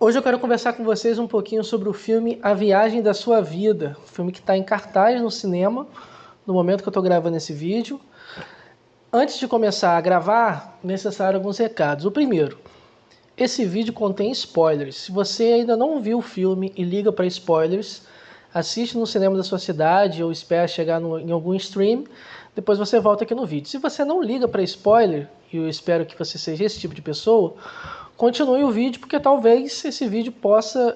Hoje eu quero conversar com vocês um pouquinho sobre o filme A Viagem da Sua Vida, um filme que está em cartaz no cinema, no momento que eu estou gravando esse vídeo. Antes de começar a gravar, necessário alguns recados. O primeiro, esse vídeo contém spoilers. Se você ainda não viu o filme e liga para spoilers, assiste no cinema da sua cidade ou espera chegar em algum stream, depois você volta aqui no vídeo. Se você não liga para spoiler, e eu espero que você seja esse tipo de pessoa, continue o vídeo, porque talvez esse vídeo possa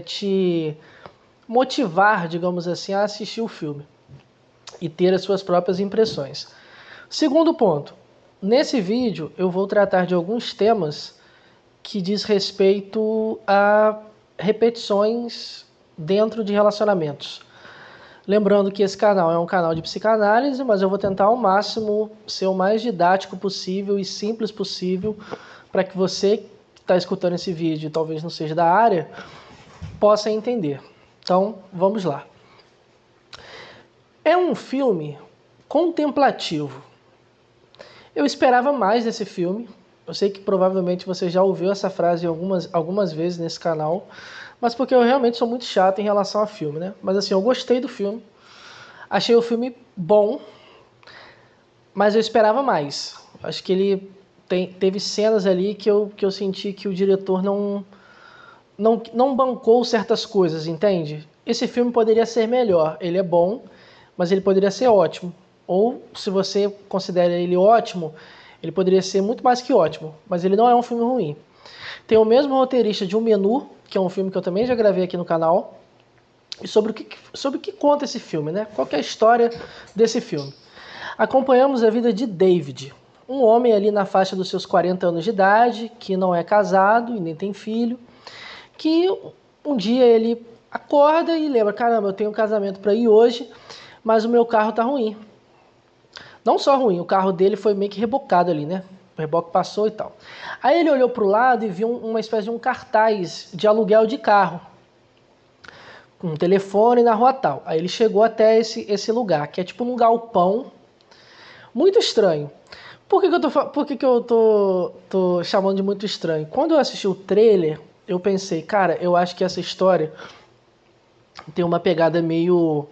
te motivar, digamos assim, a assistir o filme e ter as suas próprias impressões. Segundo ponto, nesse vídeo eu vou tratar de alguns temas que diz respeito a repetições dentro de relacionamentos. Lembrando que esse canal é um canal de psicanálise, mas eu vou tentar ao máximo ser o mais didático possível e simples possível para que você que está escutando esse vídeo e talvez não seja da área, possa entender. Então, vamos lá. É um filme contemplativo. Eu esperava mais desse filme. Eu sei que provavelmente você já ouviu essa frase algumas vezes nesse canal, mas porque eu realmente sou muito chato em relação a filme, né? Mas assim, eu gostei do filme. Achei o filme bom, mas eu esperava mais. Acho que ele teve cenas ali que eu senti que o diretor não bancou certas coisas, entende? Esse filme poderia ser melhor. Ele é bom, mas ele poderia ser ótimo. Ou, se você considera ele ótimo, ele poderia ser muito mais que ótimo. Mas ele não é um filme ruim. Tem o mesmo roteirista de O Menu, que é um filme que eu também já gravei aqui no canal. E sobre o que conta esse filme, né? Qual que é a história desse filme? Acompanhamos a vida de David, um homem ali na faixa dos seus 40 anos de idade, que não é casado e nem tem filho, que um dia ele acorda e lembra, caramba, eu tenho um casamento para ir hoje, mas o meu carro tá ruim. Não só ruim, o carro dele foi meio que rebocado ali, né? O reboque passou e tal. Aí ele olhou para o lado e viu uma espécie de um cartaz de aluguel de carro, com um telefone na rua tal. Aí ele chegou até esse lugar, que é tipo um galpão, muito estranho. Por que eu tô chamando de muito estranho? Quando eu assisti o trailer, eu pensei, cara, eu acho que essa história tem uma pegada meio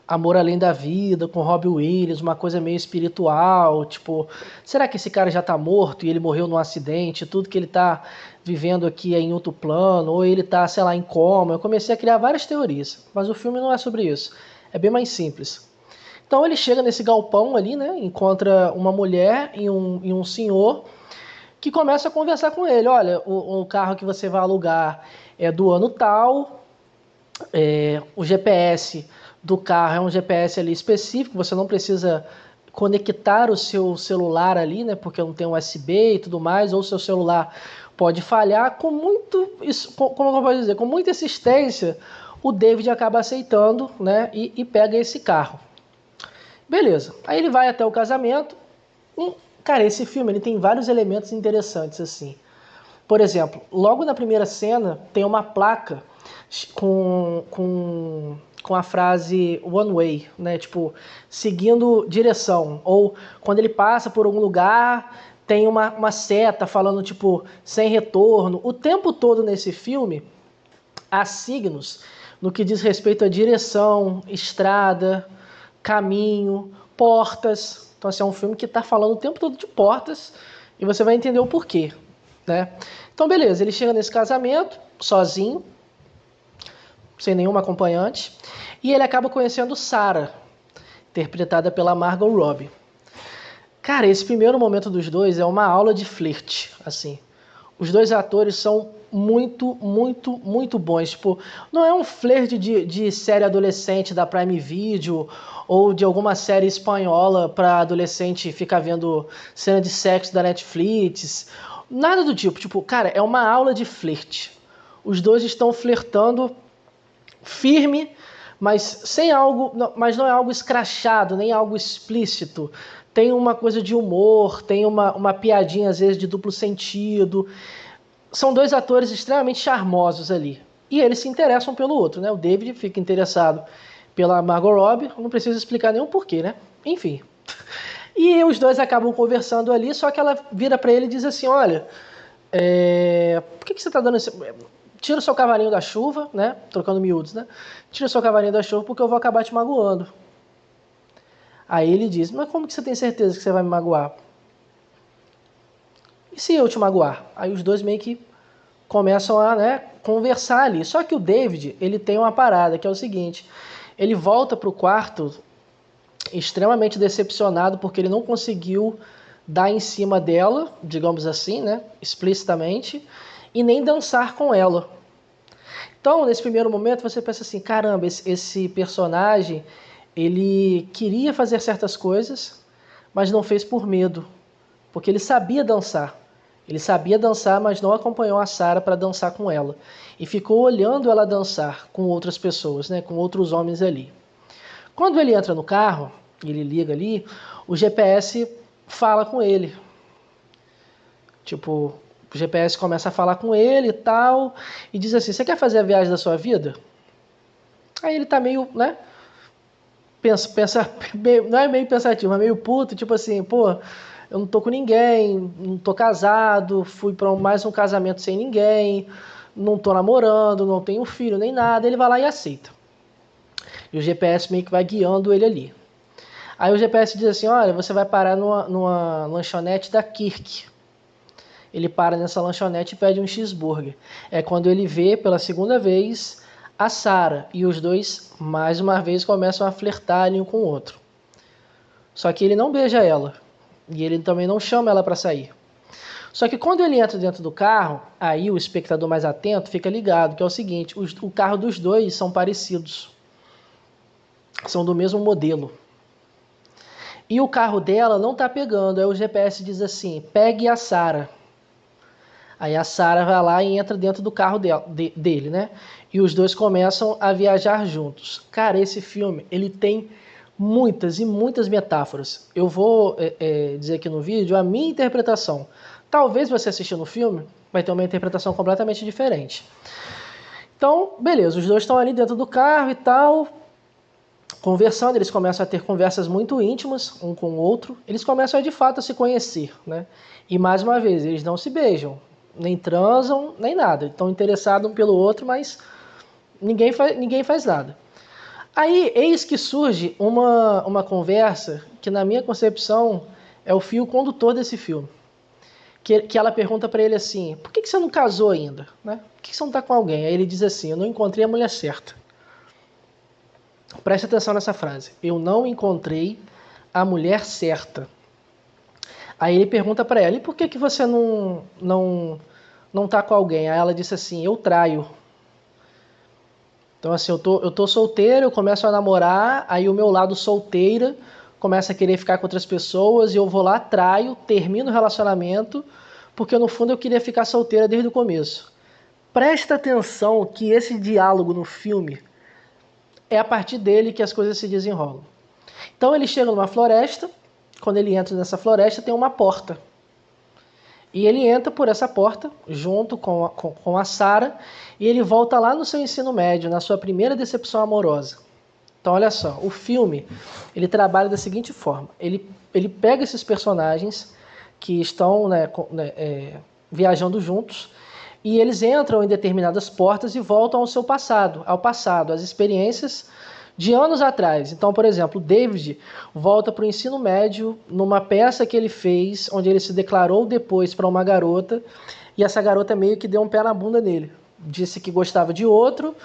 Amor Além da Vida, com Robin Williams, uma coisa meio espiritual, tipo, será que esse cara já tá morto e ele morreu num acidente, tudo que ele tá vivendo aqui é em outro plano, ou ele tá, sei lá, em coma? Eu comecei a criar várias teorias, mas o filme não é sobre isso, é bem mais simples. Então ele chega nesse galpão ali, né, encontra uma mulher e um senhor que começa a conversar com ele. Olha, o carro que você vai alugar é do ano tal, o GPS do carro é um GPS ali específico, você não precisa conectar o seu celular ali, né, porque não tem USB e tudo mais, ou o seu celular pode falhar. Como eu posso dizer, com muita insistência, o David acaba aceitando, né, e pega esse carro. Beleza, aí ele vai até o casamento. Cara, esse filme ele tem vários elementos interessantes assim. Por exemplo, logo na primeira cena tem uma placa com a frase one way, né? Tipo, seguindo direção. Ou quando ele passa por algum lugar, tem uma seta falando, tipo, sem retorno. O tempo todo nesse filme, há signos no que diz respeito à direção, estrada, caminho, portas. Então, assim, é um filme que está falando o tempo todo de portas e você vai entender o porquê, né? Então, beleza, ele chega nesse casamento sozinho, sem nenhuma acompanhante, e ele acaba conhecendo Sarah, interpretada pela Margot Robbie. Cara, esse primeiro momento dos dois é uma aula de flerte, assim. Os dois atores são muito, muito, muito bons. Tipo, não é um flerte de série adolescente da Prime Video ou de alguma série espanhola para adolescente ficar vendo cena de sexo da Netflix. Nada do tipo. Tipo, cara, é uma aula de flerte. Os dois estão flertando firme, mas mas não é algo escrachado, nem algo explícito. Tem uma coisa de humor, tem uma piadinha às vezes de duplo sentido. São dois atores extremamente charmosos ali. E eles se interessam pelo outro, né? O David fica interessado pela Margot Robbie, não preciso explicar nenhum porquê, né? Enfim. E os dois acabam conversando ali, só que ela vira para ele e diz assim, olha, por que você tá dando esse... tira o seu cavalinho da chuva, né? Trocando miúdos, né? Tira o seu cavalinho da chuva porque eu vou acabar te magoando. Aí ele diz, mas como que você tem certeza que você vai me magoar? E se eu te magoar? Aí os dois meio que começam a, né, conversar ali. Só que o David, ele tem uma parada, que é o seguinte, ele volta pro quarto extremamente decepcionado porque ele não conseguiu dar em cima dela, digamos assim, né, explicitamente, e nem dançar com ela. Então, nesse primeiro momento, você pensa assim, caramba, esse personagem, ele queria fazer certas coisas, mas não fez por medo, porque ele sabia dançar. Ele sabia dançar, mas não acompanhou a Sarah para dançar com ela. E ficou olhando ela dançar com outras pessoas, né, com outros homens ali. Quando ele entra no carro, ele liga ali, o GPS fala com ele. Tipo, o GPS começa a falar com ele e tal, e diz assim, você quer fazer a viagem da sua vida? Aí ele tá meio, né, não é meio pensativo, é meio puto, tipo assim, pô, eu não tô com ninguém, não tô casado, fui para mais um casamento sem ninguém, não tô namorando, não tenho filho nem nada, ele vai lá e aceita. E o GPS meio que vai guiando ele ali. Aí o GPS diz assim, olha, você vai parar numa lanchonete da Kirk. Ele para nessa lanchonete e pede um cheeseburger. É quando ele vê pela segunda vez a Sarah. E os dois, mais uma vez, começam a flertar ali um com o outro. Só que ele não beija ela. E ele também não chama ela para sair. Só que quando ele entra dentro do carro, aí o espectador mais atento fica ligado, que é o seguinte, o carro dos dois são parecidos. São do mesmo modelo. E o carro dela não tá pegando. Aí o GPS diz assim, pegue a Sarah. Aí a Sarah vai lá e entra dentro do carro dele, né? E os dois começam a viajar juntos. Cara, esse filme, ele tem muitas e muitas metáforas. Eu vou dizer aqui no vídeo a minha interpretação. Talvez você assistindo o filme vai ter uma interpretação completamente diferente. Então, beleza, os dois estão ali dentro do carro e tal, conversando, eles começam a ter conversas muito íntimas um com o outro, eles começam a de fato a se conhecer, né? E mais uma vez, eles não se beijam, nem transam, nem nada. Estão interessados um pelo outro, mas ninguém faz nada. Aí, eis que surge uma conversa que, na minha concepção, é o fio condutor desse filme. Que ela pergunta para ele assim, por que você não casou ainda? Né? Por que você não está com alguém? Aí ele diz assim, eu não encontrei a mulher certa. Preste atenção nessa frase. Eu não encontrei a mulher certa. Aí ele pergunta para ela, e por que você não tá com alguém? Aí ela disse assim, eu traio. Então assim, eu tô solteiro, eu começo a namorar, aí o meu lado solteira começa a querer ficar com outras pessoas, e eu vou lá, traio, termino o relacionamento, porque no fundo eu queria ficar solteira desde o começo. Presta atenção que esse diálogo no filme é a partir dele que as coisas se desenrolam. Então ele chega numa floresta, quando ele entra nessa floresta tem uma porta. E ele entra por essa porta, junto com a Sarah, e ele volta lá no seu ensino médio, na sua primeira decepção amorosa. Então olha só, o filme ele trabalha da seguinte forma, ele pega esses personagens que estão viajando juntos, e eles entram em determinadas portas e voltam ao seu passado, às experiências de anos atrás. Então, por exemplo, o David volta para o ensino médio numa peça que ele fez, onde ele se declarou depois para uma garota, e essa garota meio que deu um pé na bunda nele. Disse que gostava de outro,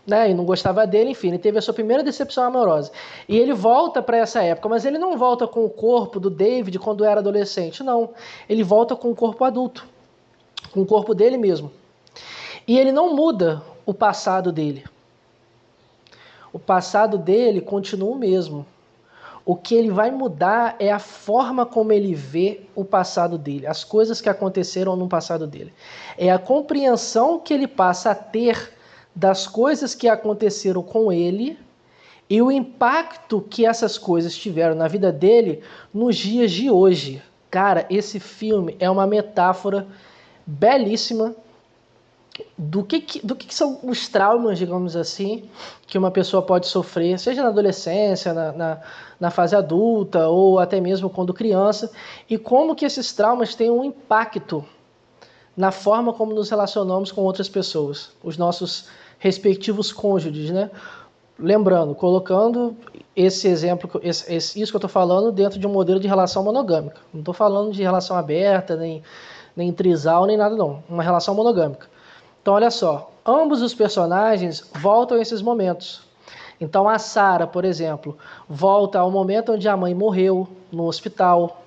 né, e não gostava dele, enfim, ele teve a sua primeira decepção amorosa. E ele volta para essa época, mas ele não volta com o corpo do David quando era adolescente, não. Ele volta com o corpo adulto, com o corpo dele mesmo. E ele não muda o passado dele. O passado dele continua o mesmo. O que ele vai mudar é a forma como ele vê o passado dele, as coisas que aconteceram no passado dele. É a compreensão que ele passa a ter das coisas que aconteceram com ele e o impacto que essas coisas tiveram na vida dele nos dias de hoje. Cara, esse filme é uma metáfora belíssima do que são os traumas, digamos assim, que uma pessoa pode sofrer, seja na adolescência, na fase adulta ou até mesmo quando criança, e como que esses traumas têm um impacto na forma como nos relacionamos com outras pessoas, os nossos respectivos cônjuges, né? Lembrando, colocando esse exemplo, isso que eu estou falando dentro de um modelo de relação monogâmica. Não estou falando de relação aberta, nem trisal, nem nada não. Uma relação monogâmica. Então, olha só, ambos os personagens voltam a esses momentos. Então, a Sarah, por exemplo, volta ao momento onde a mãe morreu no hospital.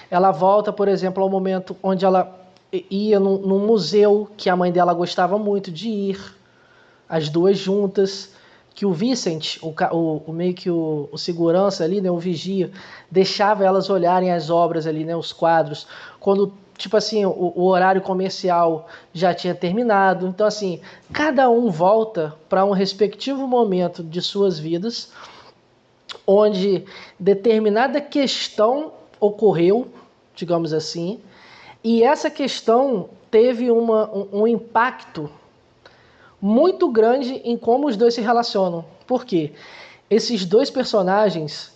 Ela volta, por exemplo, ao momento onde ela ia num museu que a mãe dela gostava muito de ir, as duas juntas, que o Vincent, meio que o segurança ali, né, o vigia, deixava elas olharem as obras ali, né, os quadros, quando, tipo assim, o horário comercial já tinha terminado. Então, assim, cada um volta para um respectivo momento de suas vidas, onde determinada questão ocorreu, digamos assim, e essa questão teve um impacto muito grande em como os dois se relacionam. Por quê? Esses dois personagens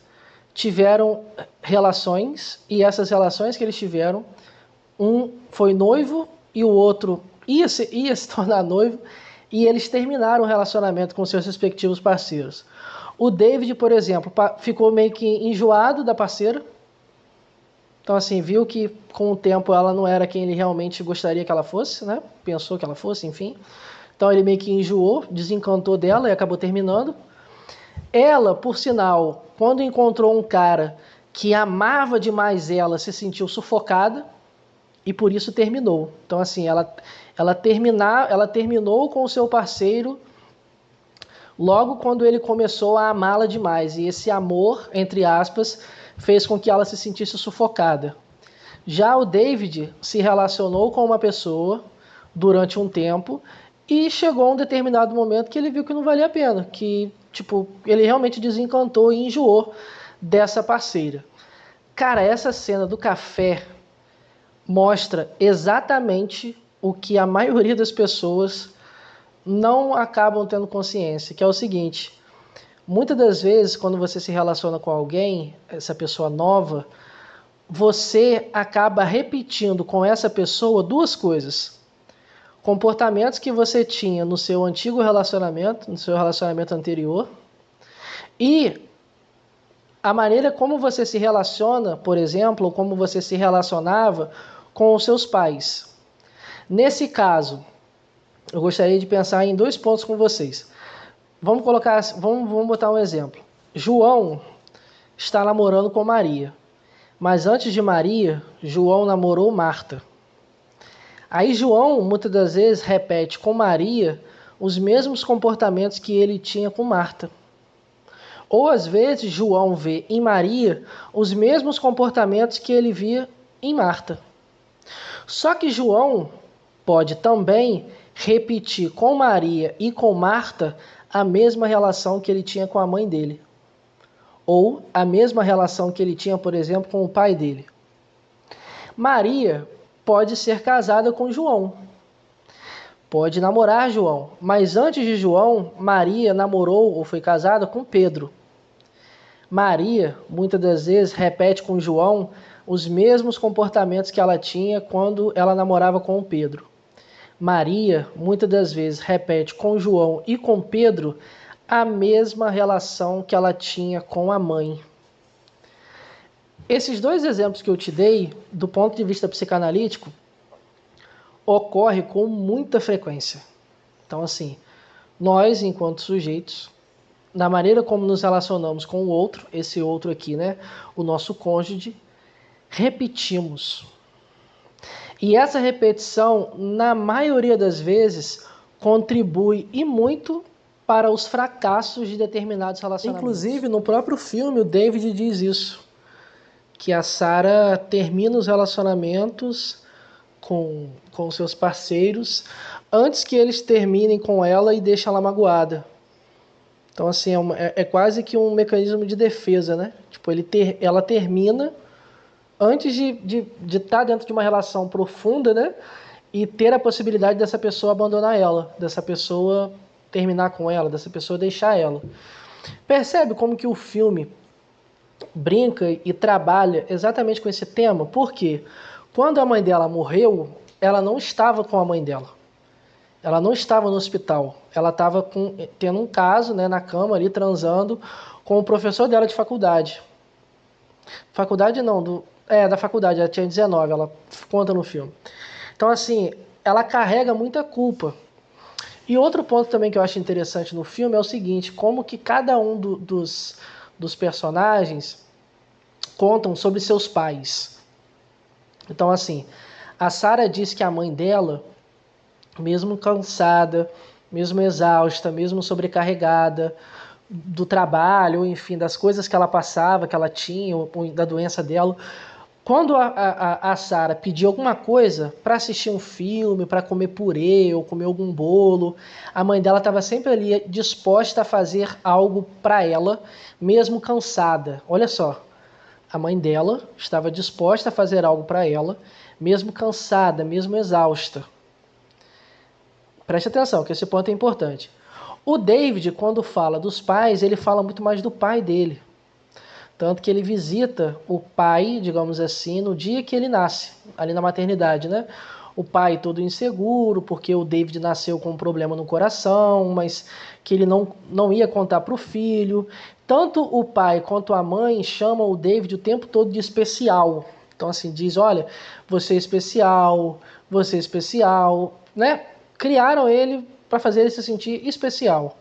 tiveram relações, e essas relações que eles tiveram, um foi noivo e o outro ia se tornar noivo, e eles terminaram o relacionamento com seus respectivos parceiros. O David, por exemplo, ficou meio que enjoado da parceira. Então, assim, viu que com o tempo ela não era quem ele realmente gostaria que ela fosse, né? Pensou que ela fosse, enfim. Então ele meio que enjoou, desencantou dela e acabou terminando. Ela, por sinal, quando encontrou um cara que amava demais ela, se sentiu sufocada e por isso terminou. Então, assim, ela terminou com o seu parceiro logo quando ele começou a amá-la demais. E esse amor, entre aspas, fez com que ela se sentisse sufocada. Já o David se relacionou com uma pessoa durante um tempo e chegou a um determinado momento que ele viu que não valia a pena, que tipo, ele realmente desencantou e enjoou dessa parceira. Cara, essa cena do café mostra exatamente o que a maioria das pessoas não acabam tendo consciência, que é o seguinte: muitas das vezes, quando você se relaciona com alguém, essa pessoa nova, você acaba repetindo com essa pessoa duas coisas. Comportamentos que você tinha no seu antigo relacionamento, no seu relacionamento anterior, e a maneira como você se relaciona, por exemplo, ou como você se relacionava com os seus pais. Nesse caso, eu gostaria de pensar em dois pontos com vocês. Vamos botar um exemplo. João está namorando com Maria, mas antes de Maria, João namorou Marta. Aí João, muitas das vezes, repete com Maria os mesmos comportamentos que ele tinha com Marta. Ou às vezes João vê em Maria os mesmos comportamentos que ele via em Marta. Só que João pode também repetir com Maria e com Marta a mesma relação que ele tinha com a mãe dele. Ou a mesma relação que ele tinha, por exemplo, com o pai dele. Maria pode ser casada com João. Pode namorar João. Mas antes de João, Maria namorou ou foi casada com Pedro. Maria, muitas das vezes, repete com João os mesmos comportamentos que ela tinha quando ela namorava com o Pedro. Maria, muitas das vezes, repete com João e com Pedro a mesma relação que ela tinha com a mãe. Esses dois exemplos que eu te dei, do ponto de vista psicanalítico, ocorre com muita frequência. Então, assim, nós, enquanto sujeitos, na maneira como nos relacionamos com o outro, esse outro aqui, né, o nosso cônjuge, repetimos. E essa repetição, na maioria das vezes, contribui e muito para os fracassos de determinados relacionamentos. Inclusive, no próprio filme, o David diz isso, que a Sarah termina os relacionamentos com seus parceiros antes que eles terminem com ela e deixem ela magoada. Então, assim, é quase que um mecanismo de defesa, né? Tipo, ela termina antes de estar dentro de uma relação profunda, né? E ter a possibilidade dessa pessoa abandonar ela, dessa pessoa terminar com ela, dessa pessoa deixar ela. Percebe como que o filme brinca e trabalha exatamente com esse tema? Por quê? Quando a mãe dela morreu, ela não estava com a mãe dela. Ela não estava no hospital. Ela estava tendo um caso, né, na cama ali, transando com o professor dela de faculdade. Faculdade não, da faculdade, ela tinha 19, ela conta no filme. Então, assim, ela carrega muita culpa. E outro ponto também que eu acho interessante no filme é o seguinte, como que cada um dos personagens contam sobre seus pais. Então, assim, a Sarah diz que a mãe dela, mesmo cansada, mesmo exausta, mesmo sobrecarregada do trabalho, ou enfim, das coisas que ela passava, que ela tinha, ou da doença dela, quando a Sarah pedia alguma coisa para assistir um filme, para comer purê ou comer algum bolo, a mãe dela estava sempre ali disposta a fazer algo para ela, mesmo cansada. Olha só, a mãe dela estava disposta a fazer algo para ela, mesmo cansada, mesmo exausta. Preste atenção, que esse ponto é importante. O David, quando fala dos pais, ele fala muito mais do pai dele. Tanto que ele visita o pai, digamos assim, no dia que ele nasce, ali na maternidade, né? O pai todo inseguro, porque o David nasceu com um problema no coração, mas que ele não ia contar para o filho. Tanto o pai quanto a mãe chamam o David o tempo todo de especial. Então, assim, diz, olha, você é especial, né? Criaram ele para fazer ele se sentir especial.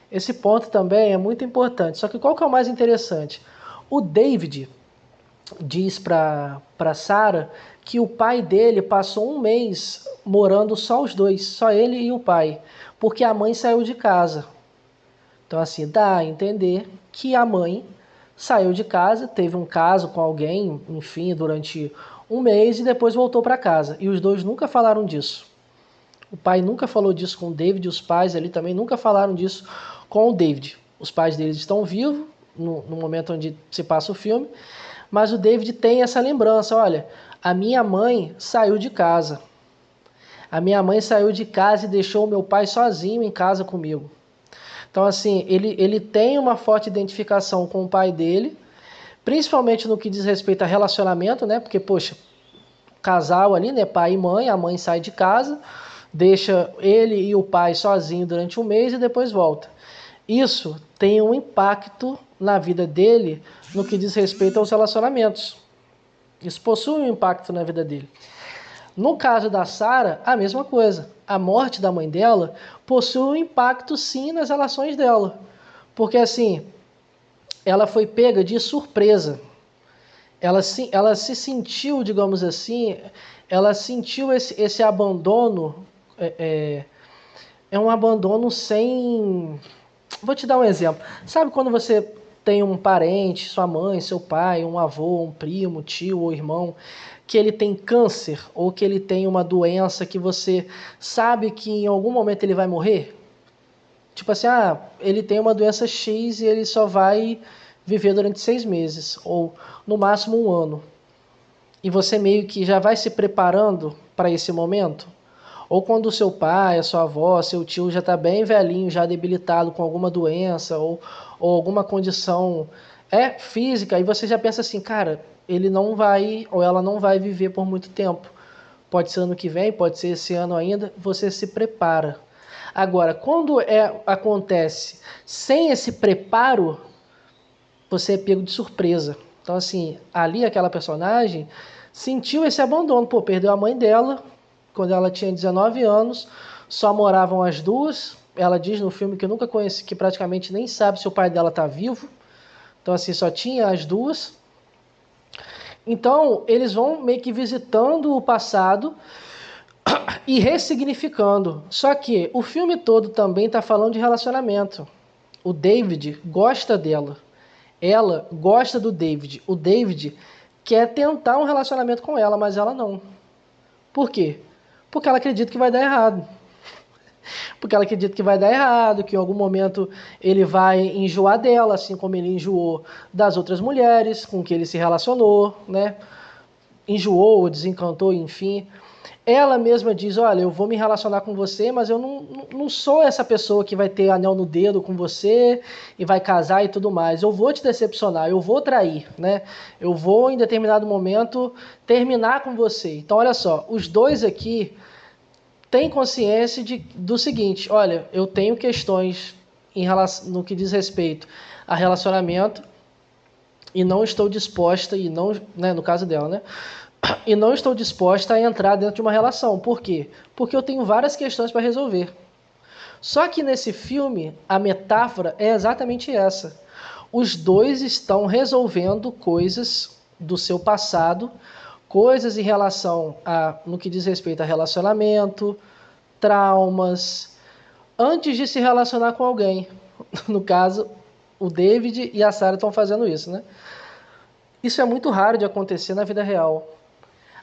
Esse ponto também é muito importante. Só que qual que é o mais interessante? O David diz para Sarah que o pai dele passou um mês morando só os dois, só ele e o pai, porque a mãe saiu de casa. Então, assim, dá a entender que a mãe saiu de casa, teve um caso com alguém, enfim, durante um mês e depois voltou para casa. E os dois nunca falaram disso. O pai nunca falou disso com o David, e os pais ali também nunca falaram disso com o David. Os pais deles estão vivos no momento onde se passa o filme, mas o David tem essa lembrança, olha, a minha mãe saiu de casa. A minha mãe saiu de casa e deixou o meu pai sozinho em casa comigo. Então, assim, ele tem uma forte identificação com o pai dele, principalmente no que diz respeito a relacionamento, né? Porque, poxa, casal ali, né? Pai e mãe, a mãe sai de casa, deixa ele e o pai sozinho durante um mês e depois volta. Isso tem um impacto na vida dele no que diz respeito aos relacionamentos. Isso possui um impacto na vida dele. No caso da Sarah, a mesma coisa. A morte da mãe dela possui um impacto sim nas relações dela. Porque assim, ela foi pega de surpresa. Ela se sentiu, digamos assim, ela sentiu esse abandono. É um abandono sem... Vou te dar um exemplo. Sabe quando você tem um parente, sua mãe, seu pai, um avô, um primo, tio ou irmão, que ele tem câncer ou que ele tem uma doença que você sabe que em algum momento ele vai morrer? Tipo assim, ele tem uma doença X e ele só vai viver durante 6 meses ou no máximo 1 ano. E você meio que já vai se preparando para esse momento? Ou quando o seu pai, a sua avó, seu tio já está bem velhinho, já debilitado com alguma doença ou alguma condição física, e você já pensa assim, cara, ele não vai ou ela não vai viver por muito tempo. Pode ser ano que vem, pode ser esse ano ainda, você se prepara. Agora, quando acontece sem esse preparo, você é pego de surpresa. Então, assim, ali aquela personagem sentiu esse abandono. Pô, perdeu a mãe dela quando ela tinha 19 anos, só moravam as duas. Ela diz no filme que nunca conhece, que praticamente nem sabe se o pai dela está vivo. Então, assim, só tinha as duas. Então, eles vão meio que visitando o passado e ressignificando. Só que o filme todo também está falando de relacionamento. O David gosta dela. Ela gosta do David. O David quer tentar um relacionamento com ela, mas ela não. Por quê? Porque ela acredita que vai dar errado. Porque ela acredita que vai dar errado, que em algum momento ele vai enjoar dela, assim como ele enjoou das outras mulheres com que ele se relacionou, né? Enjoou, desencantou, enfim. Ela mesma diz, olha, eu vou me relacionar com você, mas eu não sou essa pessoa que vai ter anel no dedo com você e vai casar e tudo mais. Eu vou te decepcionar, eu vou trair, né? Eu vou, em determinado momento, terminar com você. Então, olha só, os dois aqui têm consciência do seguinte, olha, eu tenho questões no que diz respeito a relacionamento e não estou disposta, e não, né, no caso dela, né? E não estou disposta a entrar dentro de uma relação. Por quê? Porque eu tenho várias questões para resolver. Só que nesse filme, a metáfora é exatamente essa. Os dois estão resolvendo coisas do seu passado, coisas em relação no que diz respeito a relacionamento, traumas, antes de se relacionar com alguém. No caso, o David e a Sarah estão fazendo isso, né? Isso é muito raro de acontecer na vida real.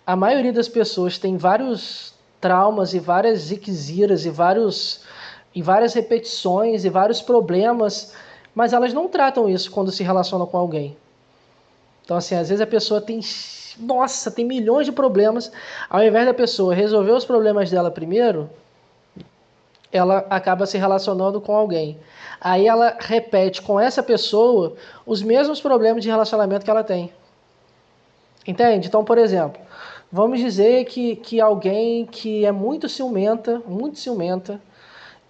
A maioria das pessoas tem vários traumas e várias ziqueziras e várias repetições e vários problemas, mas elas não tratam isso quando se relacionam com alguém. Então, assim, às vezes a pessoa tem, nossa, tem milhões de problemas, ao invés da pessoa resolver os problemas dela primeiro, ela acaba se relacionando com alguém. Aí ela repete com essa pessoa os mesmos problemas de relacionamento que ela tem. Entende? Então, por exemplo, vamos dizer que alguém que é muito ciumenta,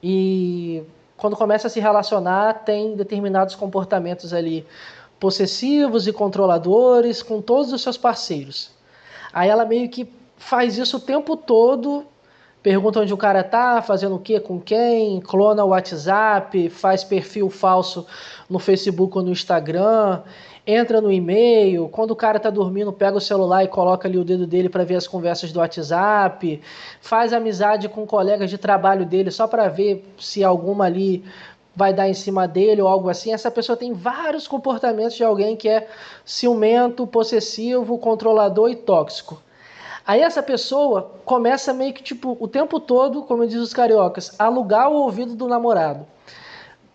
e quando começa a se relacionar tem determinados comportamentos ali possessivos e controladores com todos os seus parceiros. Aí ela meio que faz isso o tempo todo, pergunta onde o cara tá, fazendo o que, com quem, clona o WhatsApp, faz perfil falso no Facebook ou no Instagram, entra no e-mail, quando o cara tá dormindo, pega o celular e coloca ali o dedo dele para ver as conversas do WhatsApp, faz amizade com colegas de trabalho dele só para ver se alguma ali vai dar em cima dele ou algo assim. Essa pessoa tem vários comportamentos de alguém que é ciumento, possessivo, controlador e tóxico. Aí essa pessoa começa meio que, tipo, o tempo todo, como diz os cariocas, alugar o ouvido do namorado.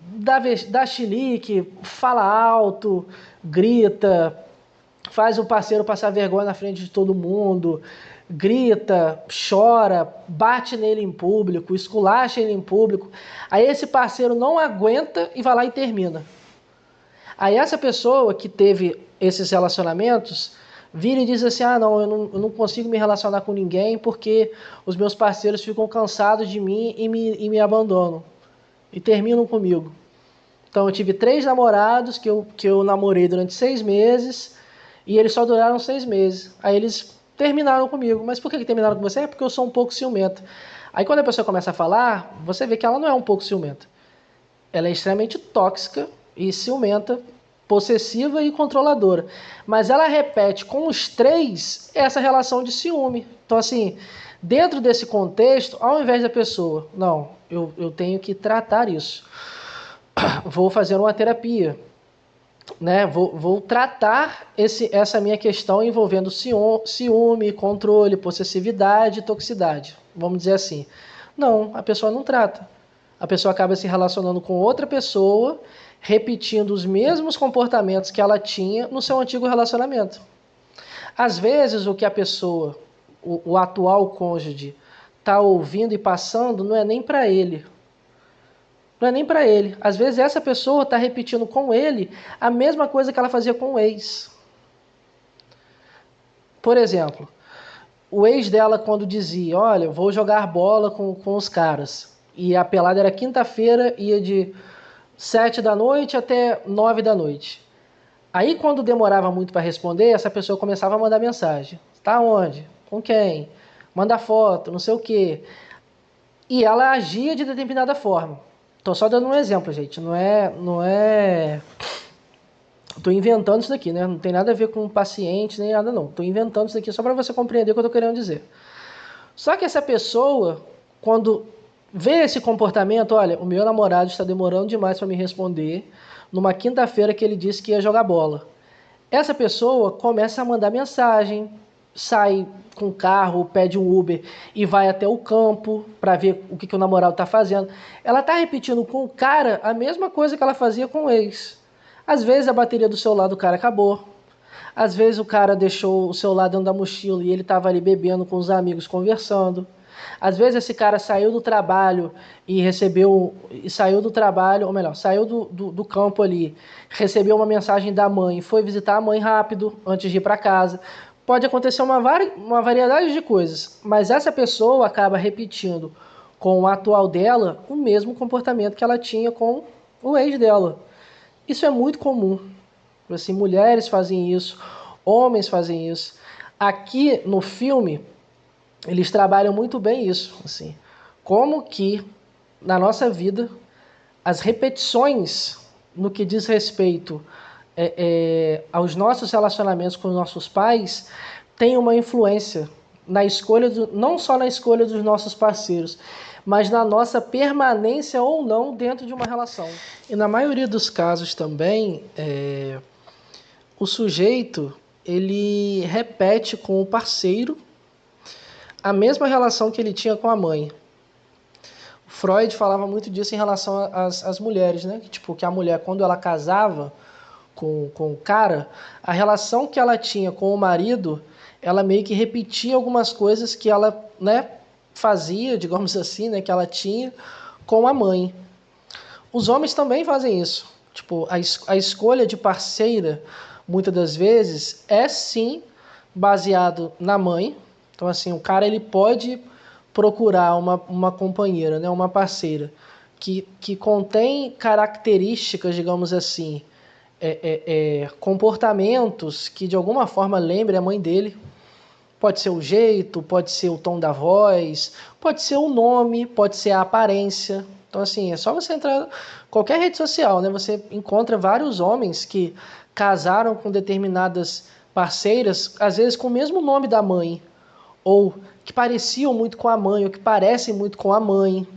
Dá chilique, fala alto, grita, faz o parceiro passar vergonha na frente de todo mundo, grita, chora, bate nele em público, esculacha ele em público. Aí esse parceiro não aguenta e vai lá e termina. Aí essa pessoa que teve esses relacionamentos vira e diz assim, não, eu não consigo me relacionar com ninguém porque os meus parceiros ficam cansados de mim e me abandonam. E terminam comigo. Então eu tive 3 namorados que eu namorei durante 6 meses e eles só duraram 6 meses. Aí eles terminaram comigo. Mas por que terminaram com você? É porque eu sou um pouco ciumenta. Aí quando a pessoa começa a falar, você vê que ela não é um pouco ciumenta. Ela é extremamente tóxica e ciumenta, possessiva e controladora. Mas ela repete com os 3 essa relação de ciúme. Então, assim, dentro desse contexto, ao invés da pessoa, não, eu tenho que tratar isso. Vou fazer uma terapia. Né? Vou tratar essa minha questão envolvendo ciúme, controle, possessividade e toxicidade. Vamos dizer assim. Não, a pessoa não trata. A pessoa acaba se relacionando com outra pessoa, repetindo os mesmos comportamentos que ela tinha no seu antigo relacionamento. Às vezes, o que a pessoa, o atual cônjuge, está ouvindo e passando não é nem para ele. Não é nem para ele. Às vezes, essa pessoa está repetindo com ele a mesma coisa que ela fazia com o ex. Por exemplo, o ex dela, quando dizia, olha, vou jogar bola com os caras, e a pelada era quinta-feira, ia de 7 da noite até 9 da noite. Aí, quando demorava muito para responder, essa pessoa começava a mandar mensagem. Tá onde? Com quem? Manda foto, não sei o quê. E ela agia de determinada forma. Tô só dando um exemplo, gente. Não é... Tô inventando isso daqui, né? Não tem nada a ver com paciente, nem nada não. Tô inventando isso daqui só para você compreender o que eu tô querendo dizer. Só que essa pessoa, quando vê esse comportamento, olha, o meu namorado está demorando demais para me responder numa quinta-feira que ele disse que ia jogar bola. Essa pessoa começa a mandar mensagem, sai com o carro, pede um Uber e vai até o campo para ver o que o namorado está fazendo. Ela está repetindo com o cara a mesma coisa que ela fazia com o ex. Às vezes a bateria do celular do cara acabou. Às vezes o cara deixou o celular dentro da mochila e ele estava ali bebendo com os amigos, conversando. Às vezes esse cara saiu do trabalho e saiu do trabalho, ou melhor, saiu do campo ali, recebeu uma mensagem da mãe, foi visitar a mãe rápido antes de ir para casa. Pode acontecer uma variedade de coisas, mas essa pessoa acaba repetindo com o atual dela o mesmo comportamento que ela tinha com o ex dela. Isso é muito comum. Assim, mulheres fazem isso, homens fazem isso. Aqui no filme, eles trabalham muito bem isso, assim, como que na nossa vida as repetições no que diz respeito aos nossos relacionamentos com os nossos pais têm uma influência na escolha não só na escolha dos nossos parceiros, mas na nossa permanência ou não dentro de uma relação. E na maioria dos casos também, o sujeito ele repete com o parceiro a mesma relação que ele tinha com a mãe. Freud falava muito disso em relação às mulheres, né? Que a mulher, quando ela casava com o cara, a relação que ela tinha com o marido, ela meio que repetia algumas coisas que ela, né, fazia, digamos assim, né, que ela tinha com a mãe. Os homens também fazem isso. Tipo, a escolha de parceira, muitas das vezes, é sim baseado na mãe. Então, assim, o cara ele pode procurar uma companheira, né, uma parceira, que contém características, digamos assim, comportamentos que de alguma forma lembrem a mãe dele. Pode ser o jeito, pode ser o tom da voz, pode ser o nome, pode ser a aparência. Então, assim, é só você entrar em qualquer rede social, né? Você encontra vários homens que casaram com determinadas parceiras, às vezes com o mesmo nome da mãe, ou que pareciam muito com a mãe, ou que parecem muito com a mãe,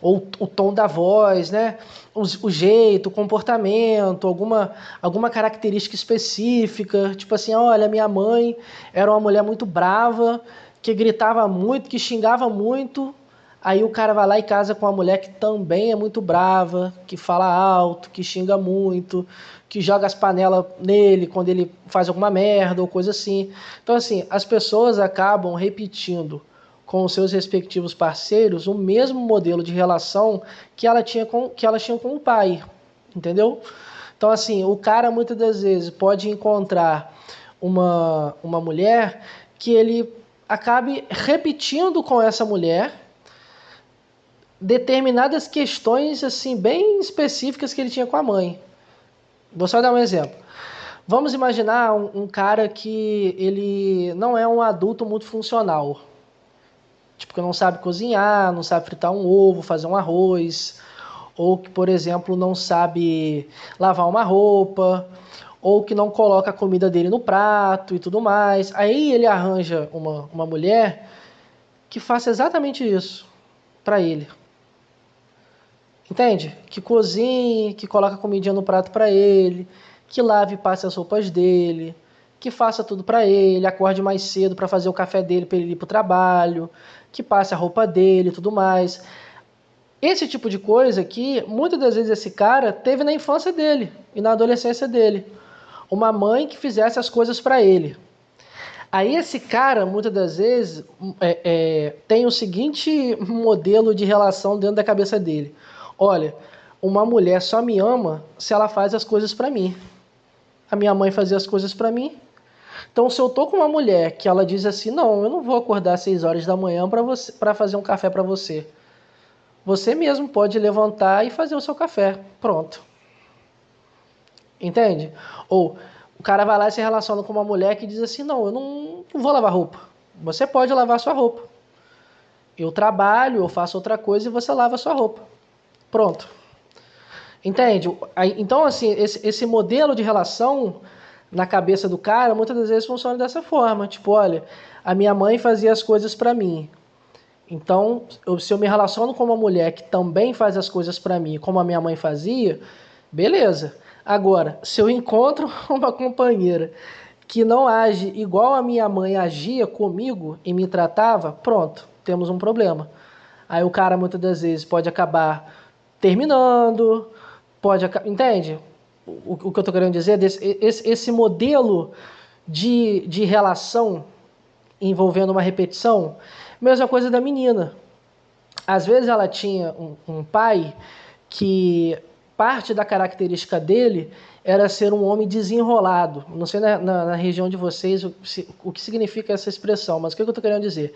ou o tom da voz, né? O jeito, o comportamento, alguma característica específica, tipo assim, olha, minha mãe era uma mulher muito brava, que gritava muito, que xingava muito, aí o cara vai lá e casa com uma mulher que também é muito brava, que fala alto, que xinga muito, que joga as panelas nele quando ele faz alguma merda ou coisa assim. Então, assim, as pessoas acabam repetindo com os seus respectivos parceiros o mesmo modelo de relação que elas tinham com o pai, entendeu? Então, assim, o cara muitas das vezes pode encontrar uma mulher que ele acabe repetindo com essa mulher determinadas questões assim bem específicas que ele tinha com a mãe. Vou só dar um exemplo. Vamos imaginar um cara que ele não é um adulto muito funcional. Tipo, que não sabe cozinhar, não sabe fritar um ovo, fazer um arroz, ou que, por exemplo, não sabe lavar uma roupa, ou que não coloca a comida dele no prato e tudo mais. Aí ele arranja uma mulher que faça exatamente isso para ele. Entende? Que cozinhe, que coloque a comidinha no prato para ele, que lave e passe as roupas dele, que faça tudo para ele, acorde mais cedo para fazer o café dele para ele ir para o trabalho, que passe a roupa dele e tudo mais. Esse tipo de coisa que muitas das vezes esse cara teve na infância dele e na adolescência dele. Uma mãe que fizesse as coisas para ele. Aí esse cara, muitas das vezes, tem o seguinte modelo de relação dentro da cabeça dele. Olha, uma mulher só me ama se ela faz as coisas para mim. A minha mãe fazia as coisas para mim. Então, se eu tô com uma mulher que ela diz assim, não, eu não vou acordar às 6 horas da manhã para fazer um café para você. Você mesmo pode levantar e fazer o seu café. Pronto. Entende? Ou o cara vai lá e se relaciona com uma mulher que diz assim, não, eu não vou lavar roupa. Você pode lavar sua roupa. Eu trabalho, eu faço outra coisa e você lava a sua roupa. Pronto. Entende? Então, assim, esse modelo de relação na cabeça do cara, muitas das vezes funciona dessa forma. Tipo, olha, a minha mãe fazia as coisas para mim. Então, se eu me relaciono com uma mulher que também faz as coisas para mim, como a minha mãe fazia, beleza. Agora, se eu encontro uma companheira que não age igual a minha mãe agia comigo e me tratava, pronto, temos um problema. Aí o cara muitas das vezes pode acabar terminando, entende? o que eu estou querendo dizer, esse modelo de relação envolvendo uma repetição, mesma coisa da menina. Às vezes ela tinha um pai que parte da característica dele era ser um homem desenrolado. Não sei na região de vocês o que significa essa expressão, mas o que eu estou querendo dizer?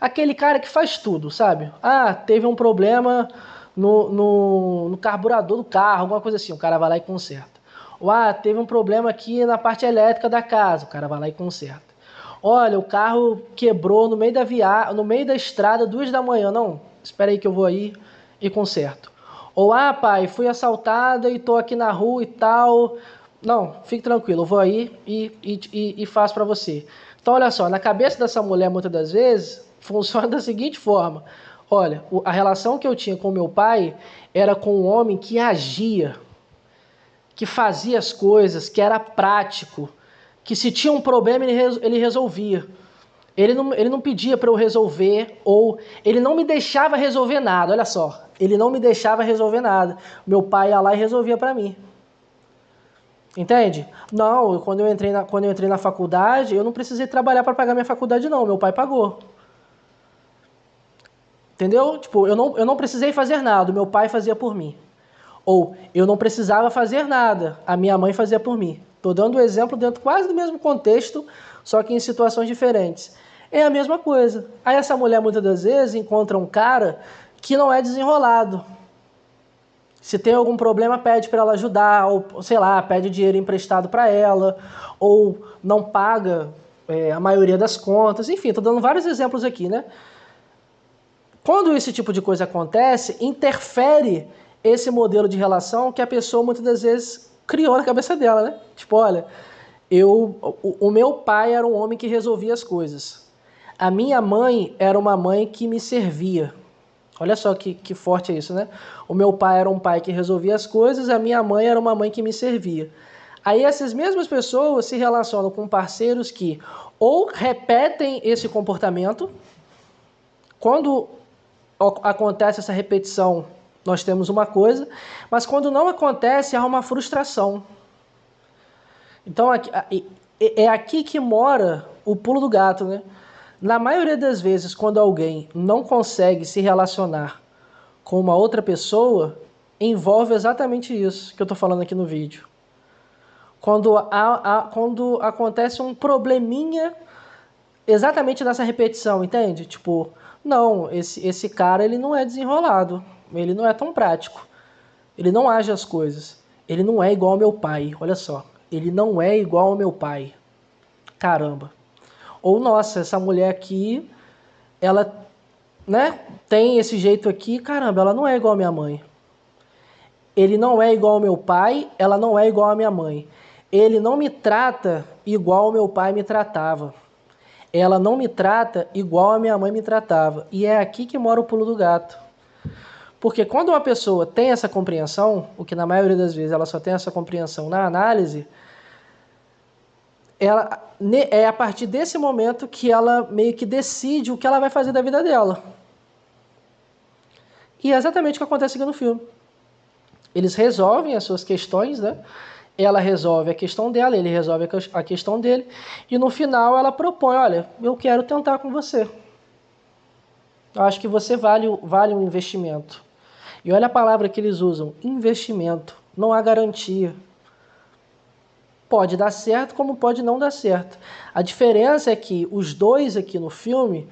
Aquele cara que faz tudo, sabe? Ah, teve um problema no carburador do carro, alguma coisa assim, o cara vai lá e conserta. Ou, teve um problema aqui na parte elétrica da casa, o cara vai lá e conserta. Olha, o carro quebrou no meio no meio da estrada, 2 da manhã. Não, espera aí que eu vou aí e conserto. Ou, pai, fui assaltada e tô aqui na rua e tal. Não, fique tranquilo, eu vou aí e faço para você. Então, olha só, na cabeça dessa mulher, muitas das vezes, funciona da seguinte forma. Olha, a relação que eu tinha com meu pai era com um homem que agia, que fazia as coisas, que era prático, que se tinha um problema ele resolvia. Ele não pedia para eu resolver, ou ele não me deixava resolver nada, olha só. Ele não me deixava resolver nada. Meu pai ia lá e resolvia para mim. Entende? Não, quando eu entrei na faculdade, eu não precisei trabalhar para pagar minha faculdade não, meu pai pagou. Entendeu? Tipo, eu não precisei fazer nada, o meu pai fazia por mim. Ou, eu não precisava fazer nada, a minha mãe fazia por mim. Estou dando o exemplo dentro quase do mesmo contexto, só que em situações diferentes. É a mesma coisa. Aí essa mulher, muitas das vezes, encontra um cara que não é desenrolado. Se tem algum problema, pede para ela ajudar, ou sei lá, pede dinheiro emprestado para ela, ou não paga a maioria das contas. Enfim, estou dando vários exemplos aqui, né? Quando esse tipo de coisa acontece, interfere esse modelo de relação que a pessoa muitas das vezes criou na cabeça dela, né? Tipo, olha, o meu pai era um homem que resolvia as coisas. A minha mãe era uma mãe que me servia. Olha só que forte é isso, né? O meu pai era um pai que resolvia as coisas, a minha mãe era uma mãe que me servia. Aí essas mesmas pessoas se relacionam com parceiros que ou repetem esse comportamento. Quando acontece essa repetição, nós temos uma coisa, mas quando não acontece, há uma frustração. Então, é aqui que mora o pulo do gato, né? Na maioria das vezes, quando alguém não consegue se relacionar com uma outra pessoa, envolve exatamente isso que eu estou falando aqui no vídeo. Quando acontece um probleminha exatamente nessa repetição, entende? Tipo, não, esse cara ele não é desenrolado, ele não é tão prático, ele não age as coisas, ele não é igual ao meu pai, olha só, ele não é igual ao meu pai, caramba. Ou, nossa, essa mulher aqui, ela, né, tem esse jeito aqui, caramba, ela não é igual à minha mãe. Ele não é igual ao meu pai, ela não é igual à minha mãe. Ele não me trata igual ao meu pai me tratava. Ela não me trata igual a minha mãe me tratava. E é aqui que mora o pulo do gato. Porque quando uma pessoa tem essa compreensão, o que na maioria das vezes ela só tem essa compreensão na análise, é a partir desse momento que ela meio que decide o que ela vai fazer da vida dela. E é exatamente o que acontece aqui no filme. Eles resolvem as suas questões, né? Ela resolve a questão dela, ele resolve a questão dele, e no final ela propõe, olha, eu quero tentar com você. Eu acho que você vale um investimento. E olha a palavra que eles usam, investimento. Não há garantia. Pode dar certo como pode não dar certo. A diferença é que os dois aqui no filme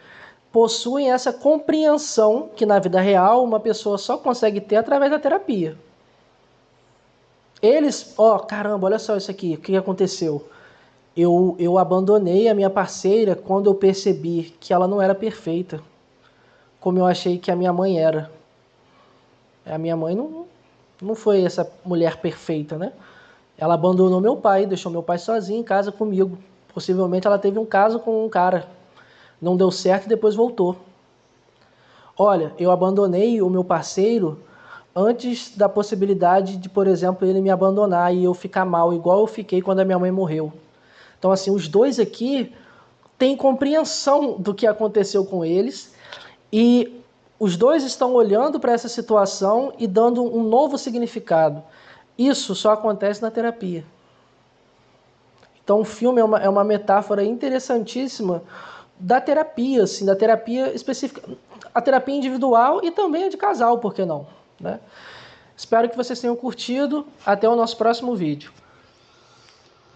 possuem essa compreensão que na vida real uma pessoa só consegue ter através da terapia. Eles, caramba, olha só isso aqui, o que aconteceu? Eu abandonei a minha parceira quando eu percebi que ela não era perfeita, como eu achei que a minha mãe era. A minha mãe não foi essa mulher perfeita, né? Ela abandonou meu pai, deixou meu pai sozinho em casa comigo. Possivelmente ela teve um caso com um cara, não deu certo e depois voltou. Olha, eu abandonei o meu parceiro antes da possibilidade de, por exemplo, ele me abandonar e eu ficar mal, igual eu fiquei quando a minha mãe morreu. Então, assim, os dois aqui têm compreensão do que aconteceu com eles e os dois estão olhando para essa situação e dando um novo significado. Isso só acontece na terapia. Então o filme é uma metáfora interessantíssima da terapia, assim, da terapia específica, a terapia individual e também a de casal, por que não? Né? Espero que vocês tenham curtido. Até o nosso próximo vídeo.